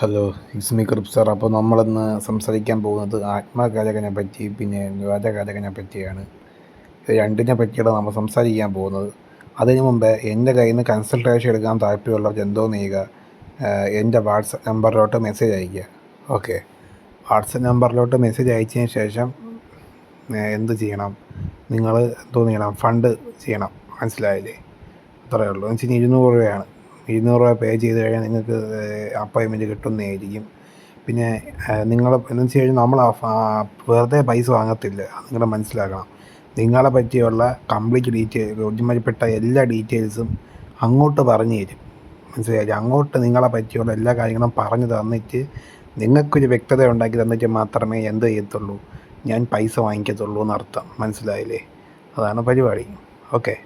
Hello, it's me Krip sir. അപ്പോൾ നമ്മളിന്ന് സംസാരിക്കാൻ പോകുന്നത് ആത്മകഥകളെ പറ്റി പിന്നെ വ്യാജകഥകളെ പറ്റിയാണ്. ഇത് രണ്ടിനെ പറ്റിയാണ് നമ്മൾ സംസാരിക്കാൻ പോകുന്നത്. അതിനു മുമ്പ് എൻ്റെ കയ്യിൽ നിന്ന് കൺസൾട്ടേഷൻ എടുക്കാൻ താല്പര്യമുള്ളവർ എന്തോ ചെയ്യുക, എൻ്റെ വാട്സപ്പ് നമ്പറിലോട്ട് മെസ്സേജ് അയയ്ക്കുക. ഓക്കെ, വാട്സപ്പ് നമ്പറിലോട്ട് മെസ്സേജ് അയച്ചതിന് ശേഷം എന്ത് ചെയ്യണം, നിങ്ങൾ എന്തോ ചെയ്യണം, ഫണ്ട് ചെയ്യണം. മനസ്സിലായില്ലേ? അത്രയേ ഉള്ളൂ. എന്ന് വെച്ച് കഴിഞ്ഞാൽ 200 രൂപയാണ്. 200 രൂപ പേ ചെയ്ത് കഴിഞ്ഞാൽ നിങ്ങൾക്ക് അപ്പോയിൻമെൻറ്റ് കിട്ടുന്നതായിരിക്കും. പിന്നെ നിങ്ങൾ എന്ന് വെച്ച് കഴിഞ്ഞാൽ നമ്മൾ വെറുതെ പൈസ വാങ്ങത്തില്ല, അത് നിങ്ങൾ മനസ്സിലാക്കണം. നിങ്ങളെ പറ്റിയുള്ള കംപ്ലീറ്റ് ഒരുമാതിരിപ്പെട്ട എല്ലാ ഡീറ്റെയിൽസും അങ്ങോട്ട് പറഞ്ഞു തരും. മനസ്സിലായില്ലേ? അങ്ങോട്ട് നിങ്ങളെ പറ്റിയുള്ള എല്ലാ കാര്യങ്ങളും പറഞ്ഞു തന്നിട്ട് നിങ്ങൾക്കൊരു വ്യക്തത ഉണ്ടാക്കി തന്നിട്ട് മാത്രമേ എന്ത് ചെയ്യത്തുള്ളൂ, ഞാൻ പൈസ വാങ്ങിക്കത്തുള്ളൂ എന്നർത്ഥം. മനസ്സിലായില്ലേ? അതാണ് പരിപാടി. ഓക്കെ,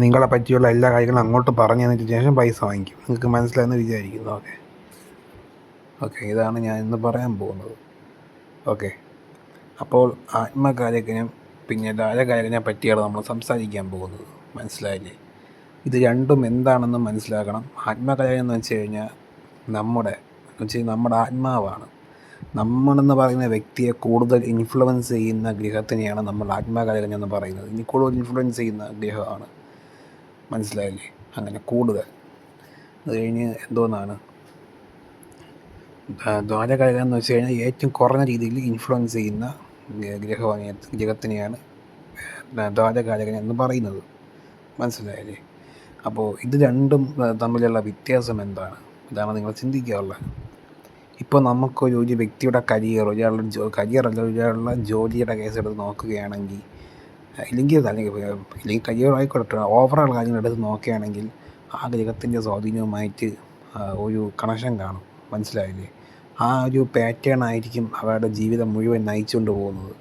നിങ്ങളെ പറ്റിയുള്ള എല്ലാ കാര്യങ്ങളും അങ്ങോട്ട് പറഞ്ഞു തന്നതിന് ശേഷം പൈസ വാങ്ങിക്കും. നിങ്ങൾക്ക് മനസ്സിലായെന്ന് വിചാരിക്കുന്നു. ഓക്കെ, ഇതാണ് ഞാൻ ഇന്ന് പറയാൻ പോകുന്നത്. ഓക്കെ, അപ്പോൾ ആത്മകാര്യജ്ഞനും പിന്നെ രാജകാര്യനെ പറ്റിയാണ് നമ്മൾ സംസാരിക്കാൻ പോകുന്നത്. മനസ്സിലായില്ലേ? ഇത് രണ്ടും എന്താണെന്ന് മനസ്സിലാക്കണം. ആത്മകാര്യം എന്ന് വെച്ച് കഴിഞ്ഞാൽ നമ്മുടെ ആത്മാവാണ്. നമ്മളെന്ന് പറയുന്ന വ്യക്തിയെ കൂടുതൽ ഇൻഫ്ലുവൻസ് ചെയ്യുന്ന ഗ്രഹത്തിനെയാണ് നമ്മൾ ആത്മകാര്യം എന്ന് പറയുന്നത്. ഇനി കൂടുതൽ ഇൻഫ്ലുവൻസ് ചെയ്യുന്ന ഗ്രഹമാണ്. മനസ്സിലായില്ലേ? അങ്ങനെ കൂടുതൽ അത് കഴിഞ്ഞ് എന്തോന്നാണ് ദ്വാരകാരകം എന്ന് വെച്ച് കഴിഞ്ഞാൽ ഏറ്റവും കുറഞ്ഞ രീതിയിൽ ഇൻഫ്ലുവൻസ് ചെയ്യുന്ന ഗ്രഹത്തിനെയാണ് ദ്വാരകാരകൻ എന്ന് പറയുന്നത്. മനസ്സിലായില്ലേ? അപ്പോൾ ഇത് രണ്ടും തമ്മിലുള്ള വ്യത്യാസം എന്താണ്? ഇതാണ് നിങ്ങൾ ചിന്തിക്കാറുള്ളത്. ഇപ്പോൾ നമുക്കൊരു വ്യക്തിയുടെ ഒരാളുടെ ജോലിയുടെ കേസ് എടുത്ത് നോക്കുകയാണെങ്കിൽ, അല്ലെങ്കിൽ കരിയർ ആയിക്കോട്ടെ, ഓവറോൾ കാര്യങ്ങൾ എടുത്ത് നോക്കുകയാണെങ്കിൽ ആ ഗ്രഹത്തിൻ്റെ സ്വാധീനവുമായിട്ട് ഒരു കണക്ഷൻ കാണും. മനസ്സിലായില്ലേ? ആ ഒരു പാറ്റേൺ ആയിരിക്കും അവരുടെ ജീവിതം മുഴുവൻ നയിച്ചുകൊണ്ട് പോകുന്നത്.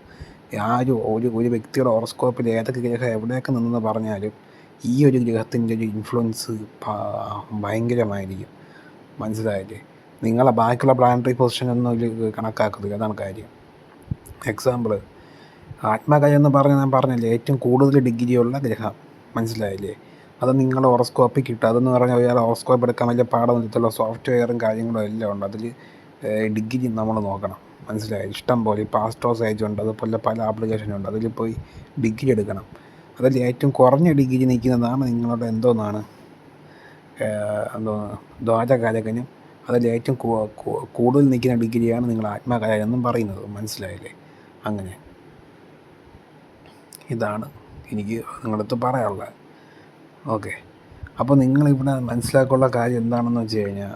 ആ ഒരു വ്യക്തിയുടെ ഹോറോസ്കോപ്പിൽ ഏതൊക്കെ ഗ്രഹം എവിടെയൊക്കെ നിന്നെന്ന് പറഞ്ഞാലും ഈ ഒരു ഗ്രഹത്തിൻ്റെ ഒരു ഇൻഫ്ലുവൻസ് ഭയങ്കരമായിരിക്കും. മനസ്സിലായില്ലേ? നിങ്ങളെ ബാക്കിയുള്ള പ്ലാനറ്ററി പൊസിഷൻ ഒന്നും കണക്കാക്കത്തില്ല. അതാണ് കാര്യം. എക്സാമ്പിൾ, ആത്മകാര്യം എന്ന് ഞാൻ പറഞ്ഞില്ലേ, ഏറ്റവും കൂടുതൽ ഡിഗ്രിയുള്ള ഗ്രഹം. മനസ്സിലായില്ലേ? അത് നിങ്ങളുടെ ഹോറോസ്കോപ്പിൽ കിട്ടും. അതെന്ന് പറഞ്ഞാൽ ഒരാൾ ഹോറോസ്കോപ്പ് എടുക്കാൻ വലിയ പാടൊന്നുമില്ല. സോഫ്റ്റ്വെയറും കാര്യങ്ങളും എല്ലാം ഉണ്ട്. അതിൽ ഡിഗ്രി നമ്മൾ നോക്കണം. മനസ്സിലായി? ഇഷ്ടം പോലെ ഇപ്പോൾ ആസ്ട്രോസേജ് ഉണ്ട്, അതുപോലെ പല ആപ്ലിക്കേഷനുണ്ട്. അതിൽ പോയി ഡിഗ്രി എടുക്കണം. അതിൽ ഏറ്റവും കുറഞ്ഞ ഡിഗ്രി നിൽക്കുന്നതാണ് നിങ്ങളുടെ എന്തോന്നാണ് ദ്വാരകാരകനും. അതിൽ ഏറ്റവും കൂടുതൽ നിൽക്കുന്ന ഡിഗ്രിയാണ് നിങ്ങൾ ആത്മകാര്യം എന്നും പറയുന്നത്. മനസ്സിലായില്ലേ? അങ്ങനെ ഇതാണ് എനിക്ക് നിങ്ങളടുത്ത് പറയാനുള്ളത്. ഓക്കെ, അപ്പോൾ നിങ്ങളിവിടെ മനസ്സിലാക്കാനുള്ള കാര്യം എന്താണെന്ന് വെച്ച് കഴിഞ്ഞാൽ,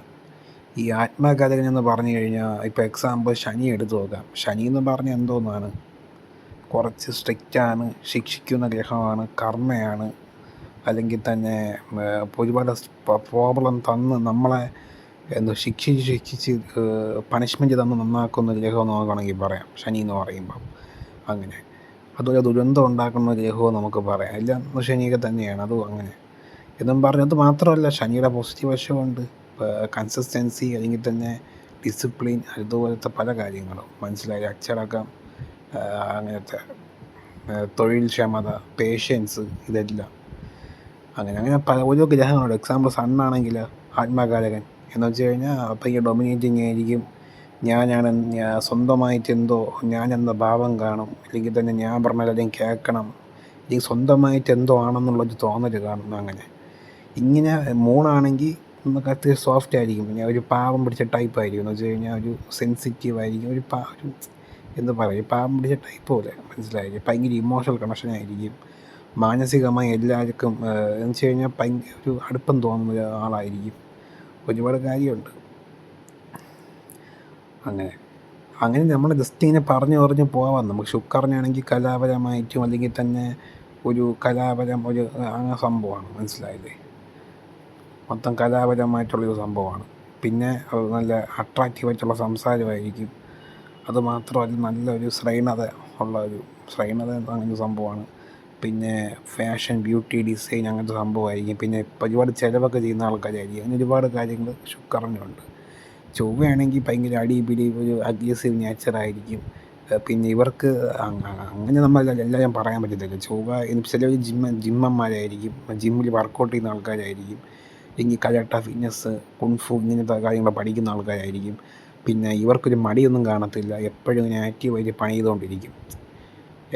ഈ ആത്മകാരകൻ എന്ന് പറഞ്ഞു കഴിഞ്ഞാൽ, ഇപ്പോൾ എക്സാമ്പിൾ ശനി എടുത്ത് നോക്കാം. ശനി എന്ന് പറഞ്ഞാൽ എന്തോന്നാണ്, കുറച്ച് സ്ട്രിക്റ്റാണ്, ശിക്ഷിക്കുന്ന ഗ്രഹമാണ്, കർമ്മയാണ്, അല്ലെങ്കിൽ തന്നെ ഒരുപാട് പ്രോബ്ലം തന്ന് നമ്മളെ ശിക്ഷിച്ച് പണിഷ്മെൻറ്റ് തന്ന് നന്നാക്കുന്ന ഗ്രഹം നോക്കുകയാണെങ്കിൽ പറയാം ശനി എന്ന് പറയുമ്പം. അങ്ങനെ അതുപോലെ ദുരന്തം ഉണ്ടാക്കുന്ന ഗ്രഹവും നമുക്ക് പറയാം. എല്ലാം ശനിയൊക്കെ തന്നെയാണ്. അതും അങ്ങനെ എന്നും പറഞ്ഞത് മാത്രമല്ല, ശനിയുടെ പോസിറ്റീവ് വശമുണ്ട്. കൺസിസ്റ്റൻസി, അല്ലെങ്കിൽ തന്നെ ഡിസിപ്ലിൻ, അതുപോലത്തെ പല കാര്യങ്ങളും. മനസ്സിലായി? അച്ചടക്കം, അങ്ങനത്തെ തൊഴിൽ ക്ഷമത, പേഷ്യൻസ്, ഇതെല്ലാം അങ്ങനെ ഓരോ ഗ്രഹങ്ങളുണ്ട്. എക്സാമ്പിൾ സണ്ണാണെങ്കിൽ ആത്മകാരകൻ എന്ന് വെച്ച് കഴിഞ്ഞാൽ ഭയങ്കര ഡൊമിനേറ്റിംഗ് ആയിരിക്കും. സ്വന്തമായിട്ട് എന്തോ ഞാനെന്ന ഭാവം കാണും, അല്ലെങ്കിൽ തന്നെ ഞാൻ പറഞ്ഞാലും കേൾക്കണം, അല്ലെങ്കിൽ സ്വന്തമായിട്ട് എന്തോ ആണെന്നുള്ളൊരു തോന്നൽ കാണും. അങ്ങനെ ഇങ്ങനെ മൂണാണെങ്കിൽ നമുക്ക് അത്യാവശ്യം സോഫ്റ്റ് ആയിരിക്കും. പിന്നെ ഒരു പാവം പിടിച്ച ടൈപ്പ് ആയിരിക്കും. എന്ന് വെച്ച് കഴിഞ്ഞാൽ ഒരു സെൻസിറ്റീവ് ആയിരിക്കും. ഒരു എന്താ പറയുക, പാവം പിടിച്ച ടൈപ്പ് പോലെ. മനസ്സിലായില്ലേ? ഭയങ്കര ഇമോഷണൽ കണക്ഷൻ ആയിരിക്കും. മാനസികമായി എല്ലാവർക്കും എന്ന് വെച്ച് കഴിഞ്ഞാൽ ഭയങ്കര ഒരു അടുപ്പം തോന്നുന്ന ആളായിരിക്കും. ഒരുപാട് കാര്യമുണ്ട്. അങ്ങനെ നമ്മൾ ജസ്റ്റ് ഇങ്ങനെ പറഞ്ഞു പോവാം. നമുക്ക് ശുക്രനാണെങ്കിൽ കലാപരമായിട്ടും, അല്ലെങ്കിൽ തന്നെ ഒരു അങ്ങനെ സംഭവമാണ്. മനസ്സിലായില്ലേ? മൊത്തം കലാപരമായിട്ടുള്ളൊരു സംഭവമാണ്. പിന്നെ നല്ല അട്രാക്റ്റീവായിട്ടുള്ള സംസാരമായിരിക്കും. അതുമാത്രമല്ല, നല്ലൊരു ശ്രൈണത അങ്ങനെ സംഭവമാണ്. പിന്നെ ഫാഷൻ, ബ്യൂട്ടി, ഡിസൈൻ, അങ്ങനത്തെ സംഭവമായിരിക്കും. പിന്നെ ഒരുപാട് ചിലവൊക്കെ ചെയ്യുന്ന ആൾക്കാരായിരിക്കും. അങ്ങനെ ഒരുപാട് കാര്യങ്ങൾ ശുക്രനുണ്ട്. ചൊവ്വയാണെങ്കിൽ ഭയങ്കര അടിപിടി, ഒരു അഗ്രസീവ് നേച്ചറായിരിക്കും. പിന്നെ ഇവർക്ക് അങ്ങനെ എല്ലാവരും പറയാൻ പറ്റത്തില്ല. ചൊവ്വ ചിലർ ജിമ്മന്മാരായിരിക്കും, ജിമ്മിൽ വർക്കൗട്ട് ചെയ്യുന്ന ആൾക്കാരായിരിക്കും. അല്ലെങ്കിൽ കരാട്ട, ഫിറ്റ്നസ്, കുൻഫു ഇങ്ങനത്തെ കാര്യങ്ങൾ പഠിക്കുന്ന ആൾക്കാരായിരിക്കും. പിന്നെ ഇവർക്കൊരു മടിയൊന്നും കാണത്തില്ല. എപ്പോഴും ഇങ്ങനെ ആക്റ്റീവായിട്ട് പണി ചെയ്തുകൊണ്ടിരിക്കും.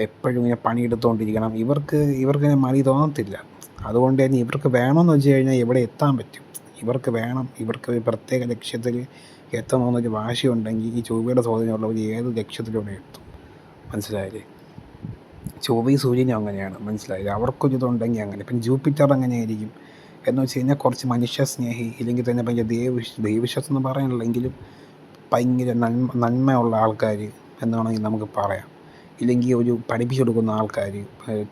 എപ്പോഴും ഇങ്ങനെ പണിയെടുത്തുകൊണ്ടിരിക്കണം. ഇവർക്കിങ്ങനെ മടി തോന്നത്തില്ല. അതുകൊണ്ട് തന്നെ ഇവർക്ക് വേണമെന്ന് വെച്ച് കഴിഞ്ഞാൽ ഇവിടെ എത്താൻ പറ്റും. ഇവർക്ക് വേണം, ഇവർക്ക് ഒരു പ്രത്യേക ലക്ഷ്യത്തിൽ എത്തണമെന്നൊരു വാശിയുണ്ടെങ്കിൽ ഈ ചൊവ്വയുടെ സ്വാധീനമുള്ളവർ ഏത് ലക്ഷ്യത്തിലൂടെ എത്തും. മനസ്സിലായില്ലേ? ചൊവ്വയും സൂര്യനും അങ്ങനെയാണ്. മനസ്സിലായില്ലേ? അവർക്കൊരിതുണ്ടെങ്കിൽ അങ്ങനെ. പിന്നെ ജൂപ്പിറ്റർ എങ്ങനെയായിരിക്കും എന്ന് വെച്ച് കഴിഞ്ഞാൽ കുറച്ച് മനുഷ്യസ്നേഹി, ഇല്ലെങ്കിൽ തന്നെ ഭയങ്കര ദൈവവിശ്വാസം എന്ന് പറയാനുള്ളെങ്കിലും ഭയങ്കര നന്മയുള്ള ആൾക്കാർ എന്ന് വേണമെങ്കിൽ നമുക്ക് പറയാം. ഇല്ലെങ്കിൽ ഒരു പഠിപ്പിച്ചു കൊടുക്കുന്ന ആൾക്കാർ,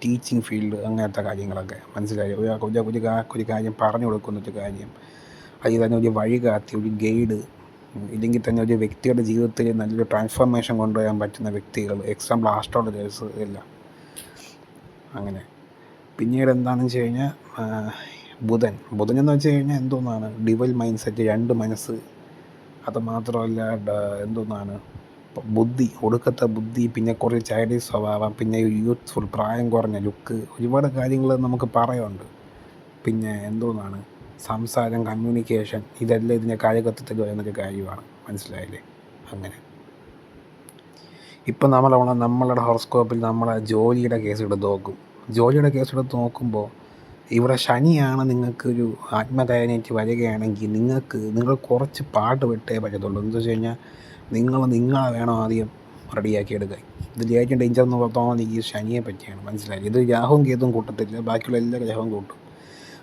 ടീച്ചിങ് ഫീൽഡ്, അങ്ങനത്തെ കാര്യങ്ങളൊക്കെ. മനസ്സിലായി? ഒരു കാര്യം പറഞ്ഞു കൊടുക്കുന്നൊരു കാര്യം, അതിൽ തന്നെ ഒരു വഴികാട്ടി, ഒരു ഗൈഡ്, ഇല്ലെങ്കിൽ തന്നെ ഒരു വ്യക്തിയുടെ ജീവിതത്തിൽ നല്ലൊരു ട്രാൻസ്ഫോർമേഷൻ കൊണ്ടുവരാൻ പറ്റുന്ന വ്യക്തികൾ, എക്സാമ്പിൾ ആസ്ട്രോളജേഴ്സ് എല്ലാം അങ്ങനെ. പിന്നീട് എന്താണെന്ന് വെച്ച് കഴിഞ്ഞാൽ ബുധൻ എന്ന് വെച്ച് കഴിഞ്ഞാൽ എന്തോന്നാണ്, ഡിവൽ മൈൻഡ് സെറ്റ്, രണ്ട് മനസ്സ്. അത് മാത്രമല്ല എന്തോന്നാണ്, ബുദ്ധി, ഒടുക്കത്തെ ബുദ്ധി, പിന്നെ കുറേ ചൈൽഡിഷ് സ്വഭാവം, പിന്നെ യൂത്ത്ഫുൾ, പ്രായം കുറഞ്ഞ ലുക്ക്, ഒരുപാട് കാര്യങ്ങൾ നമുക്ക് പറയുന്നുണ്ട്. പിന്നെ എന്തോന്നാണ്, സംസാരം, കമ്മ്യൂണിക്കേഷൻ, ഇതെല്ലാം ഇതിൻ്റെ കായികത്വത്തിൽ വരുന്നൊരു കാര്യമാണ്. മനസ്സിലായില്ലേ? അങ്ങനെ ഇപ്പം നമ്മളുടെ ഹോറോസ്കോപ്പിൽ നമ്മളെ ജോലിയുടെ കേസ് എടുത്ത് നോക്കും. ജോലിയുടെ കേസ് എടുത്ത് നോക്കുമ്പോൾ ഇവിടെ ശനിയാണ് നിങ്ങൾക്കൊരു ആത്മധൈര്യമായിട്ട് വരികയാണെങ്കിൽ നിങ്ങൾ കുറച്ച് പാട്ട് വിട്ടേ പറ്റത്തുള്ളൂ. എന്താ വെച്ച് കഴിഞ്ഞാൽ നിങ്ങളെ വേണം ആദ്യം റെഡിയാക്കി എടുക്കാൻ. ഇതിൽ ഏറ്റവും ഡേഞ്ചർ എന്ന് തോന്നുന്നത് ഈ ശനിയെ പറ്റിയാണ്. മനസ്സിലായി? ഇത് രാഹുവും കേതുവും കൂട്ടത്തില്ല, ബാക്കിയുള്ള എല്ലാ ഗ്രഹവും കൂട്ടും.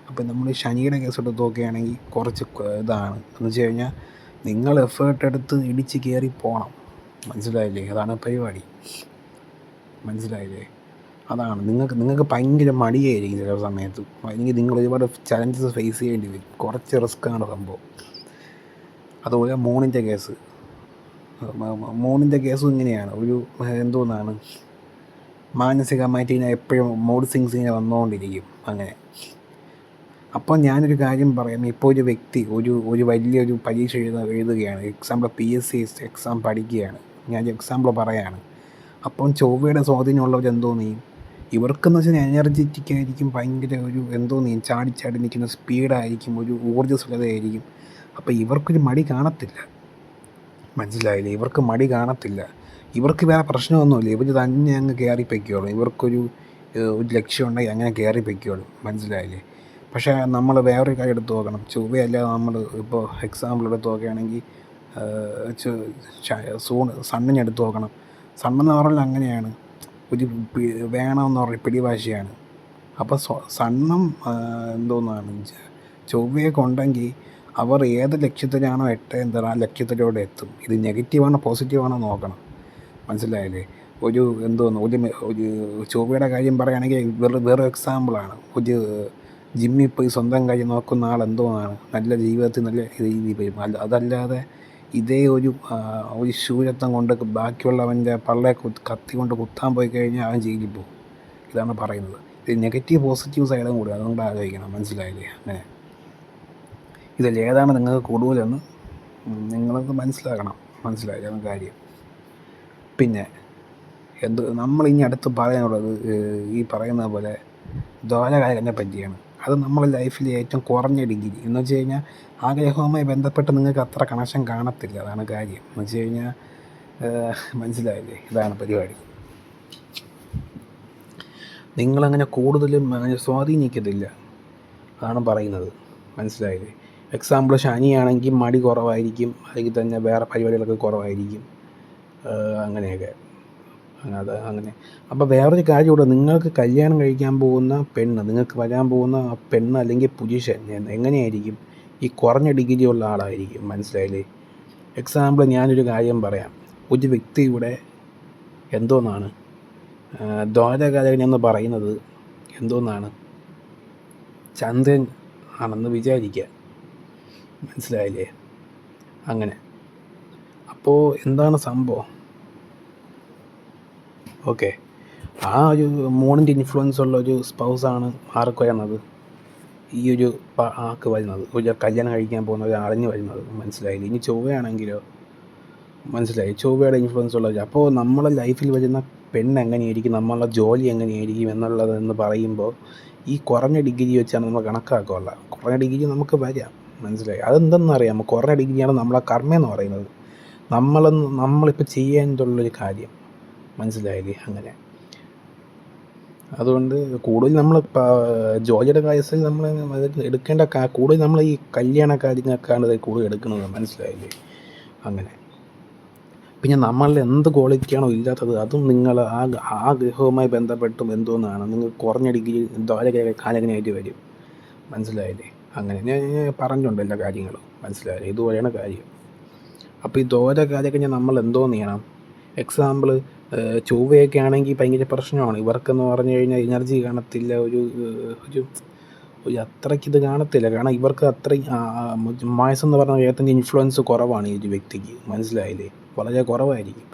അപ്പം നമ്മൾ ശനിയുടെ കേസ് എടുത്ത് നോക്കുകയാണെങ്കിൽ കുറച്ച് ഇതാണ് എന്ന് വെച്ച് കഴിഞ്ഞാൽ നിങ്ങൾ എഫേർട്ട് എടുത്ത് ഇടിച്ച് കയറി പോകണം. മനസ്സിലായില്ലേ? അതാണ് പരിപാടി. മനസ്സിലായില്ലേ? അതാണ് നിങ്ങൾക്ക് ഭയങ്കര മടിയായിരിക്കും ചില സമയത്ത്, അല്ലെങ്കിൽ നിങ്ങൾ ഒരുപാട് ചലഞ്ചസ് ഫേസ് ചെയ്യേണ്ടി വരും. കുറച്ച് റിസ്ക്കാണ് സംഭവം. അതുപോലെ മൂണിൻ്റെ കേസും ഇങ്ങനെയാണ്. ഒരു എന്തോന്നാണ്, മാനസികമായിട്ട് ഇങ്ങനെ എപ്പോഴും മൂഡ് സ്വിങ്സ് ഇങ്ങനെ വന്നുകൊണ്ടിരിക്കും. അങ്ങനെ. അപ്പോൾ ഞാനൊരു കാര്യം പറയാം. ഇപ്പോൾ ഒരു വ്യക്തി ഒരു വലിയൊരു പരീക്ഷ എഴുതുകയാണ്, എക്സാമ്പിൾ PSC എക്സാം പഠിക്കുകയാണ്. ഞാൻ എക്സാമ്പിൾ പറയാണ്. അപ്പം ചൊവ്വയുടെ സ്വാധീനമുള്ളവർ എന്തോന്നെയും, ഇവർക്കെന്ന് വെച്ചാൽ എനർജറ്റിക് ആയിരിക്കും, ഭയങ്കര ഒരു എന്തോന്നെയും ചാടി നിൽക്കുന്ന സ്പീഡായിരിക്കും, ഒരു ഊർജ്ജസ്വലതയായിരിക്കും. അപ്പോൾ ഇവർക്കൊരു മടി കാണത്തില്ല. മനസ്സിലായില്ലേ? ഇവർക്ക് മടി കാണത്തില്ല. ഇവർക്ക് വേറെ പ്രശ്നമൊന്നുമില്ല. ഇവർ തന്നെ അങ്ങ് കയറിപ്പൊയ്ക്കോളും. ഇവർക്കൊരു ലക്ഷ്യം ഉണ്ടെങ്കിൽ അങ്ങനെ കയറിപ്പൊയ്ക്കോളും. മനസ്സിലായില്ലേ? പക്ഷേ നമ്മൾ വേറൊരു കാര്യം എടുത്ത് നോക്കണം. ചൊവ്വയല്ലാതെ നമ്മൾ ഇപ്പോൾ എക്സാമ്പിൾ എടുത്ത് നോക്കുകയാണെങ്കിൽ സണ്ണിനെ എടുത്ത് നോക്കണം. സണ്ണെന്ന് പറഞ്ഞാൽ അങ്ങനെയാണ്, ഒരു വേണമെന്ന് പറഞ്ഞ പിടിവാശിയാണ്. അപ്പോൾ സണ്ണം എന്തോന്നാണ്, ചൊവ്വയൊക്കെ ഉണ്ടെങ്കിൽ അവർ ഏത് ലക്ഷ്യത്തിലാണോ എത്തേണ്ടത് ആ ലക്ഷ്യത്തിലൂടെ എത്തും. ഇത് നെഗറ്റീവാണോ പോസിറ്റീവാണോ നോക്കണം. മനസ്സിലായില്ലേ? ഒരു ചൊവ്വയുടെ കാര്യം പറയുകയാണെങ്കിൽ വേറെ എക്സാമ്പിളാണ്. ഒരു ജിമ്മിൽ പോയി സ്വന്തം കാര്യം നോക്കുന്ന ആൾ എന്തോന്നാണ്, നല്ല ജീവിതത്തിൽ നല്ല രീതിയിൽ വരും. അതല്ലാതെ ഇതേ ഒരു ശൂരത്വം കൊണ്ട് ബാക്കിയുള്ളവൻ്റെ കത്തി കൊണ്ട് കുത്താൻ പോയി കഴിഞ്ഞാൽ അവൻ ജയിലിൽ പോകും. ഇതാണ് പറയുന്നത്. ഇത് നെഗറ്റീവ് പോസിറ്റീവ് സൈഡും കൂടി, അതുകൊണ്ട് ആലോചിക്കണം. മനസ്സിലായില്ലേ? അങ്ങനെ ഇതിൽ ഏതാണ് നിങ്ങൾക്ക് കൂടുതലെന്ന് നിങ്ങൾക്ക് മനസ്സിലാക്കണം. മനസ്സിലായി കാര്യം. പിന്നെ നമ്മളിനി അടുത്ത് പറയാനുള്ളത് ഈ പറയുന്ന പോലെ ദ്വാരകാരകനെ പറ്റിയാണ്. അത് നമ്മുടെ ലൈഫിൽ ഏറ്റവും കുറഞ്ഞ ഡിഗ്രി എന്ന് വെച്ച് കഴിഞ്ഞാൽ ആ ഗ്രഹവുമായി ബന്ധപ്പെട്ട് നിങ്ങൾക്ക് അത്ര കണക്ഷൻ കാണത്തില്ല. അതാണ് കാര്യം. എന്ന് വെച്ച് കഴിഞ്ഞാൽ മനസ്സിലായില്ലേ? ഇതാണ് പരിപാടി. നിങ്ങളങ്ങനെ കൂടുതലും സ്വാധീനിക്കത്തില്ല, അതാണ് പറയുന്നത്. മനസ്സിലായില്ലേ? എക്സാമ്പിൾ ശനിയാണെങ്കിൽ മടി കുറവായിരിക്കും, അല്ലെങ്കിൽ തന്നെ വേറെ പരിപാടികളൊക്കെ കുറവായിരിക്കും. അങ്ങനെയൊക്കെ അങ്ങനെ. അപ്പോൾ വേറൊരു കാര്യം കൂടെ, നിങ്ങൾക്ക് കല്യാണം കഴിക്കാൻ പോകുന്ന പെണ്ണ്, നിങ്ങൾക്ക് വരാൻ പോകുന്ന പെണ്ണ് അല്ലെങ്കിൽ പുരുഷൻ എങ്ങനെയായിരിക്കും, ഈ കുറഞ്ഞ ഡിഗ്രി ഉള്ള ആളായിരിക്കും. മനസ്സിലായില്ലേ? എക്സാമ്പിൾ ഞാനൊരു കാര്യം പറയാം. ഒരു വ്യക്തിയുടെ എന്തോന്നാണ് ദ്വാരകാരകൻ എന്ന് പറയുന്നത് എന്തോന്നാണ്, ചന്ദ്രൻ ആണെന്ന് വിചാരിക്കുക. മനസ്സിലായില്ലേ? അങ്ങനെ. അപ്പോൾ എന്താണ് സംഭവം? ഓക്കെ, ആ ഒരു മൂണിൻ്റെ ഇൻഫ്ലുവൻസ് ഉള്ള ഒരു സ്പൗസാണ് ആർക്ക് വരുന്നത്, ഈ ഒരു ആൾക്ക് വരുന്നത്, ഒരു കല്യാണം കഴിക്കാൻ പോകുന്ന ഒരാളിന് വരുന്നത്. മനസ്സിലായില്ലേ? ഇനി ചൊവ്വയാണെങ്കിലോ, മനസ്സിലായി, ചൊവ്വയുടെ ഇൻഫ്ലുവൻസ് ഉള്ളത്. അപ്പോൾ നമ്മളെ ലൈഫിൽ വരുന്ന പെണ്ണ് എങ്ങനെയായിരിക്കും, നമ്മളുടെ ജോലി എങ്ങനെയായിരിക്കും എന്നുള്ളതെന്ന് പറയുമ്പോൾ ഈ കുറഞ്ഞ ഡിഗ്രി വെച്ചാണ് നമ്മൾ കണക്കാക്കുകയുള്ളൂ. കുറഞ്ഞ ഡിഗ്രി നമുക്ക് വരാം, മനസ്സിലായി? അതെന്തെന്നറിയാമോ? കുറഞ്ഞ ഡിഗ്രിയാണ് നമ്മളെ കർമ്മയെന്ന് പറയുന്നത്. നമ്മളിപ്പോൾ ചെയ്യേണ്ടുള്ളൊരു കാര്യം, മനസ്സിലായില്ലേ? അങ്ങനെ അതുകൊണ്ട് കൂടുതൽ നമ്മൾ ജോലിയുടെ കേസിൽ നമ്മൾ എടുക്കേണ്ട കൂടുതൽ നമ്മൾ ഈ കല്യാണ കാര്യങ്ങൾക്കാണ് ഇത് കൂടുതൽ എടുക്കുന്നത്, മനസ്സിലായില്ലേ? അങ്ങനെ പിന്നെ നമ്മളിൽ എന്ത് ക്വാളിറ്റിയാണോ ഇല്ലാത്തത് അതും നിങ്ങൾ ആ ഗ്രഹവുമായി ബന്ധപ്പെട്ടും എന്തോന്നാണ് നിങ്ങൾ കുറഞ്ഞ ഡിഗ്രി കാലകനായിട്ട് വരും, മനസ്സിലായില്ലേ? അങ്ങനെ ഞാൻ പറഞ്ഞിട്ടുണ്ട് എല്ലാ കാര്യങ്ങളും, മനസ്സിലായില്ലേ? ഇതുപോലെയാണ് കാര്യം. അപ്പോൾ ഈ കാലൊക്കെ നമ്മൾ എന്തോന്ന് ചെയ്യണം? എക്സാമ്പിൾ ചൊവ്വയൊക്കെ ആണെങ്കിൽ ഭയങ്കര പ്രശ്നമാണ്. ഇവർക്കെന്ന് പറഞ്ഞു കഴിഞ്ഞാൽ എനർജി കാണത്തില്ല, ഒരു അത്രയ്ക്ക് ഇത് കാണത്തില്ല. കാരണം ഇവർക്ക് അത്രയും മായസെന്ന് പറഞ്ഞ ഗ്രഹത്തിൻ്റെ ഇൻഫ്ലുവൻസ് കുറവാണ് ഈ ഒരു വ്യക്തിക്ക്, മനസ്സിലായില്ലേ? വളരെ കുറവായിരിക്കും.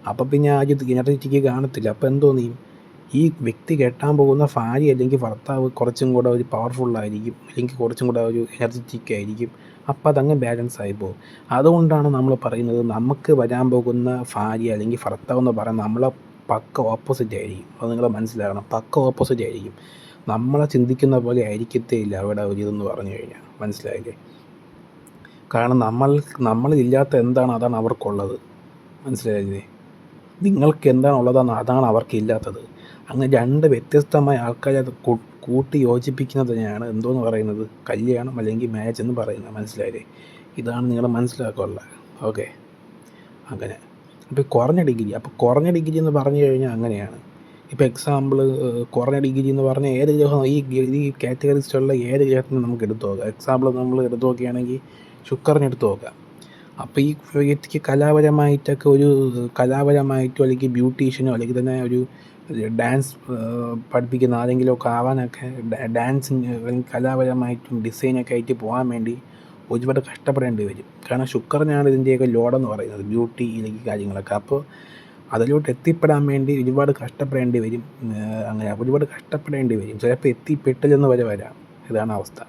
അപ്പം പിന്നെ ആ ഒരു എനർജിക്ക് കാണത്തില്ല. അപ്പോൾ എന്തോന്ന് ചെയ്യും? ഈ വ്യക്തി കെട്ടാൻ പോകുന്ന ഭാര്യ അല്ലെങ്കിൽ ഭർത്താവ് കുറച്ചും കൂടെ ഒരു പവർഫുള്ളായിരിക്കും, അല്ലെങ്കിൽ കുറച്ചും കൂടെ ഒരു എനർജറ്റിക് ആയിരിക്കും. അപ്പോൾ അതങ്ങ് ബാലൻസ് ആയി പോകും. അതുകൊണ്ടാണ് നമ്മൾ പറയുന്നത് നമുക്ക് വരാൻ പോകുന്ന ഭാര്യ അല്ലെങ്കിൽ ഭർത്താവ് എന്ന് പറയുന്നത് നമ്മളെ പക്ക ഓപ്പോസിറ്റ് ആയിരിക്കും. അത് നിങ്ങൾ മനസ്സിലാക്കണം, പക്ക ഓപ്പോസിറ്റ് ആയിരിക്കും. നമ്മളെ ചിന്തിക്കുന്ന പോലെ ആയിരിക്കത്തേ ഇല്ല അവിടെ ഒരു ഇതെന്ന് പറഞ്ഞു കഴിഞ്ഞാൽ, മനസ്സിലായില്ലേ? കാരണം നമ്മളിലില്ലാത്ത എന്താണ് അതാണ് അവർക്കുള്ളത്, മനസ്സിലായില്ലേ? നിങ്ങൾക്ക് എന്താണുള്ളതെന്ന് അതാണ് അവർക്കില്ലാത്തത്. അങ്ങനെ രണ്ട് വ്യത്യസ്തമായ ആൾക്കാരെ അത് കൂട്ടി യോജിപ്പിക്കുന്നതിനെയാണ് എന്തോന്ന് പറയുന്നത്? കല്യാണം അല്ലെങ്കിൽ മാരേജ് എന്ന് പറയുന്നത്, മനസ്സിലായില്ലേ? ഇതാണ് നിങ്ങൾ മനസ്സിലാക്കാനുള്ളത്. ഓക്കെ, അങ്ങനെ. അപ്പോൾ കുറഞ്ഞ ഡിഗ്രി എന്ന് പറഞ്ഞു കഴിഞ്ഞാൽ അങ്ങനെയാണ്. ഇപ്പോൾ എക്സാമ്പിൾ കുറഞ്ഞ ഡിഗ്രി എന്ന് പറഞ്ഞാൽ ഏത് ഗ്രഹം ഈ കാറ്റഗറിസ്റ്റുള്ള ഏത് ഗ്രഹത്തിന് നമുക്ക് എടുത്തു നോക്കാം. എക്സാമ്പിൾ നമ്മൾ എടുത്തു നോക്കുകയാണെങ്കിൽ ശുക്രനെ എടുത്തു നോക്കാം. അപ്പോൾ ഈ വ്യക്തിക്ക് കലാപരമായിട്ടോ അല്ലെങ്കിൽ ബ്യൂട്ടീഷ്യനോ അല്ലെങ്കിൽ തന്നെ ഒരു ഡാൻസ് പഠിപ്പിക്കുന്ന ആരെങ്കിലുമൊക്കെ ആവാനൊക്കെ ഡാൻസിങ് അല്ലെങ്കിൽ കലാപരമായിട്ടും ഡിസൈനൊക്കെ ആയിട്ട് പോകാൻ വേണ്ടി ഒരുപാട് കഷ്ടപ്പെടേണ്ടി വരും. കാരണം ശുക്രനാണ് ഇതിൻ്റെയൊക്കെ ലോഡെന്ന് പറയുന്നത്, ബ്യൂട്ടി അല്ലെങ്കിൽ കാര്യങ്ങളൊക്കെ. അപ്പോൾ അതിലോട്ട് എത്തിപ്പെടാൻ വേണ്ടി ഒരുപാട് കഷ്ടപ്പെടേണ്ടി വരും. അങ്ങനെ ഒരുപാട് കഷ്ടപ്പെടേണ്ടി വരും. ചിലപ്പോൾ എത്തിപ്പെട്ടില്ലെന്ന് വരെ വരാം. ഇതാണ് അവസ്ഥ.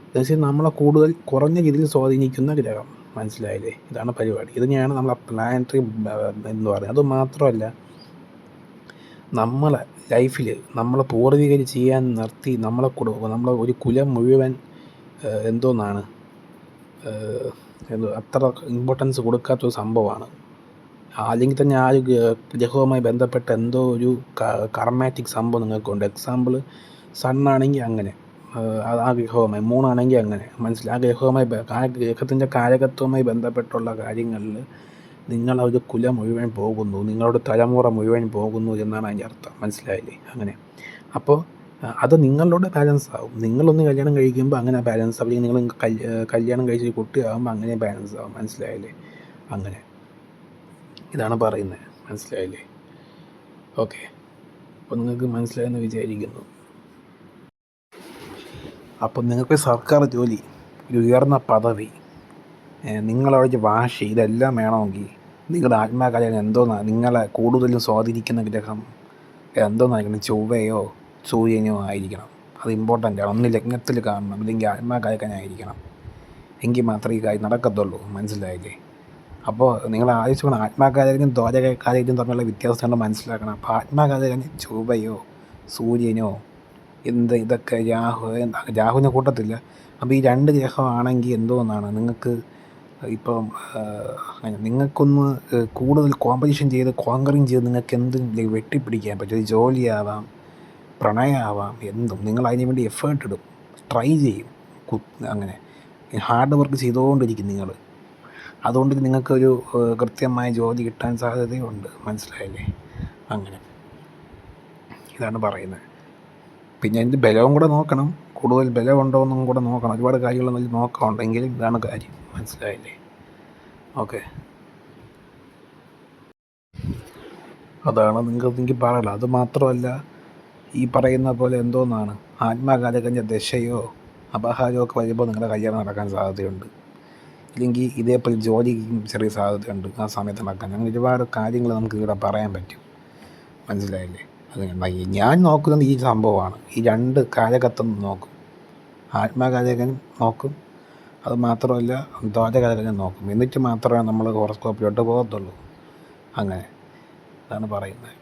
എന്നുവെച്ചാൽ നമ്മളെ കൂടുതൽ കുറഞ്ഞ രീതിയിൽ സ്വാധീനിക്കുന്ന ഗ്രഹം, മനസ്സിലായില്ലേ? ഇതാണ് പരിപാടി. ഇതിനെയാണ് നമ്മളെ പ്ലാനറ്ററി എന്ന് പറയുന്നത്. അതുമാത്രമല്ല, നമ്മളെ ലൈഫിൽ നമ്മളെ പൂർവികർ ചെയ്യാൻ നിർത്തി നമ്മളെ ഒരു കുലം മുഴുവൻ എന്തോന്നാണ് അത്ര ഇമ്പോർട്ടൻസ് കൊടുക്കാത്തൊരു സംഭവമാണ്. അല്ലെങ്കിൽ തന്നെ ആ ഒരു ഗ്രഹവുമായി ബന്ധപ്പെട്ട എന്തോ ഒരു കർമാറ്റിക് സംഭവം നിങ്ങൾക്കുണ്ട്. എക്സാമ്പിൾ സണ്ണാണെങ്കിൽ അങ്ങനെ, ആ ഗ്രഹവുമായി, മൂണാണെങ്കിൽ അങ്ങനെ, മനസ്സിലായി? ആ ഗ്രഹത്തിൻ്റെ കാരകത്വവുമായി ബന്ധപ്പെട്ടുള്ള കാര്യങ്ങളിൽ നിങ്ങളൊരു കുലം മുഴുവൻ പോകുന്നു, നിങ്ങളുടെ തലമുറ മുഴുവൻ പോകുന്നു എന്നാണ് അതിൻ്റെ അർത്ഥം, മനസ്സിലായില്ലേ? അങ്ങനെ. അപ്പോൾ അത് നിങ്ങളുടെ ബാലൻസ് ആവും. നിങ്ങളൊന്ന് കല്യാണം കഴിക്കുമ്പോൾ അങ്ങനെ ബാലൻസ് ആവും, അല്ലെങ്കിൽ നിങ്ങൾ കല്യാണം കഴിച്ച് കുട്ടിയാകുമ്പോൾ അങ്ങനെ ബാലൻസ് ആവും, മനസ്സിലായില്ലേ? അങ്ങനെ. ഇതാണ് പറയുന്നത്, മനസ്സിലായില്ലേ? ഓക്കെ, അപ്പോൾ നിങ്ങൾക്ക് മനസ്സിലായെന്ന് വിചാരിക്കുന്നു. അപ്പം നിങ്ങൾക്ക് സർക്കാർ ജോലി, ഒരു ഉയർന്ന പദവി, നിങ്ങളവിടെ വാശി, ഇതെല്ലാം വേണമെങ്കിൽ നിങ്ങളുടെ ആത്മാകാലം എന്തോന്നാണ് നിങ്ങളെ കൂടുതലും സ്വാധീനിക്കുന്ന ഗ്രഹം എന്തോന്നായിരിക്കണം? ചൊവ്വയോ സൂര്യനോ ആയിരിക്കണം. അത് ഇമ്പോർട്ടൻ്റ് ആണ്. ഒന്ന് ലഗ്നത്തിൽ കാണണം, അല്ലെങ്കിൽ ആത്മാകാലകനായിരിക്കണം. എങ്കിൽ മാത്രമേ ഈ കാര്യം നടക്കത്തുള്ളൂ, മനസ്സിലായില്ലേ? അപ്പോൾ നിങ്ങൾ ആലോചിച്ച് ആത്മാകാലകനും ദ്വാരകാലകനും തമ്മിലുള്ള വ്യത്യാസം നമ്മൾ മനസ്സിലാക്കണം. അപ്പോൾ ആത്മാകാലകന് ചൊവ്വയോ സൂര്യനോ ഇതൊക്കെ രാഹുവിനെ കൂട്ടത്തില്ല. അപ്പോൾ ഈ രണ്ട് ഗ്രഹമാണെങ്കിൽ എന്തോന്നാണ് നിങ്ങൾക്ക് ഇപ്പം നിങ്ങൾക്കൊന്ന് കൂടുതൽ കോമ്പറ്റീഷൻ ചെയ്ത് കോങ്കറിങ് ചെയ്ത് നിങ്ങൾക്ക് എന്തും വെട്ടിപ്പിടിക്കാൻ പറ്റും. ജോലിയാവാം, പ്രണയമാവാം, എന്തും നിങ്ങൾ അതിന് വേണ്ടി എഫേർട്ട് ഇടും, ട്രൈ ചെയ്യും, അങ്ങനെ ഹാർഡ് വർക്ക് ചെയ്തുകൊണ്ടിരിക്കും നിങ്ങൾ. അതുകൊണ്ട് നിങ്ങൾക്കൊരു കൃത്യമായ ജോലി കിട്ടാൻ സാധ്യതയുണ്ട്, മനസ്സിലായില്ലേ? അങ്ങനെ. ഇതാണ് പറയുന്നത്. പിന്നെ അതിൻ്റെ ബലവും കൂടെ നോക്കണം, കൂടുതൽ ബലമുണ്ടോ എന്നും കൂടെ നോക്കണം. ഒരുപാട് കാര്യങ്ങളൊന്നും നോക്കാനുണ്ടെങ്കിലും ഇതാണ് കാര്യം, മനസ്സിലായില്ലേ? ഓക്കെ, അതാണ് നിങ്ങൾക്ക് പറയല. അത് മാത്രമല്ല, ഈ പറയുന്ന പോലെ എന്തോന്നാണ് ആത്മാകാലകൻ്റെ ദശയോ അപഹാരമോ ഒക്കെ വരുമ്പോൾ നിങ്ങളുടെ കല്യാണം നടക്കാൻ സാധ്യതയുണ്ട്. ഇല്ലെങ്കിൽ ഇതേപോലെ ജോലിക്കും ചെറിയ സാധ്യതയുണ്ട് ആ സമയത്ത് നടക്കാൻ. അങ്ങനെ ഒരുപാട് കാര്യങ്ങൾ നമുക്ക് ഇവിടെ പറയാൻ പറ്റും, മനസ്സിലായില്ലേ? അത് ഞാൻ നോക്കുന്നത് ഈ സംഭവമാണ്. ഈ രണ്ട് കാലഘട്ടം നോക്കും, ആത്മാകാലകൻ നോക്കും, അത് മാത്രമല്ല ദ്വാരകാലകൻ നോക്കും. എന്നിട്ട് മാത്രമേ നമ്മൾ ഹോറോസ്കോപ്പിലോട്ട് പോകത്തുള്ളൂ. അങ്ങനെ, അതാണ് പറയുന്നത്.